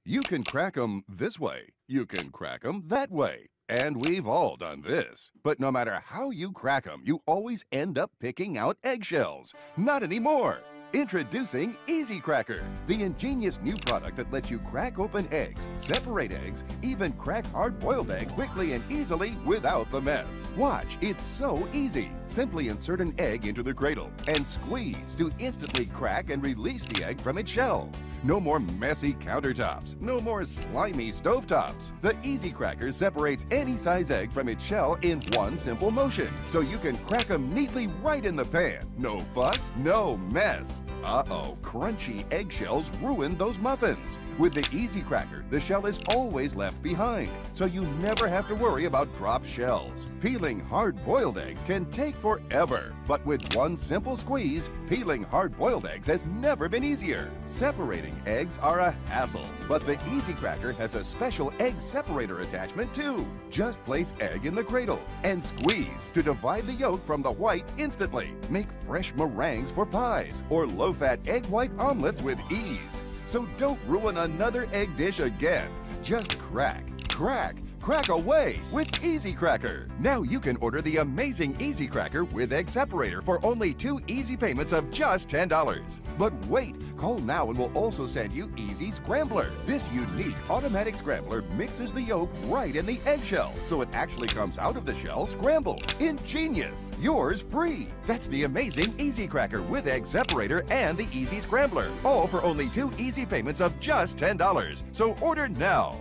You can crack 'em this way. You can crack 'em that way. And we've all done this. But no matter how you crack 'em, you always end up picking out eggshells. Not anymore. Introducing Easy Cracker, the ingenious new product that lets you crack open eggs, separate eggs, even crack hard-boiled eggs quickly and easily without the mess. Watch, it's so easy. Simply insert an egg into the cradle and squeeze to instantly crack and release the egg from its shell. No more messy countertops, no more slimy stovetops. The Easy Cracker separates any size egg from its shell in one simple motion, so you can crack them neatly right in the pan. No fuss, no mess. Uh-oh, crunchy eggshells ruin those muffins. With the Easy Cracker, the shell is always left behind, so you never have to worry about dropped shells. Peeling hard-boiled eggs can take forever, but with one simple squeeze, peeling hard-boiled eggs has never been easier. Separating eggs are a hassle, but the Easy Cracker has a special egg separator attachment too. Just place egg in the cradle and squeeze to divide the yolk from the white instantly. Make fresh meringues for pies or low-fat egg white omelets with ease. So don't ruin another egg dish again. Just crack, crack, crack away with Easy Cracker. Now you can order the amazing Easy Cracker with egg separator for only 2 easy payments of just $10. But wait, call now and we'll also send you Easy Scrambler. This unique automatic scrambler mixes the yolk right in the eggshell, so it actually comes out of the shell scrambled. Ingenious! Yours free. That's the amazing Easy Cracker with egg separator and the Easy Scrambler, all for only 2 easy payments of just $10. So order now.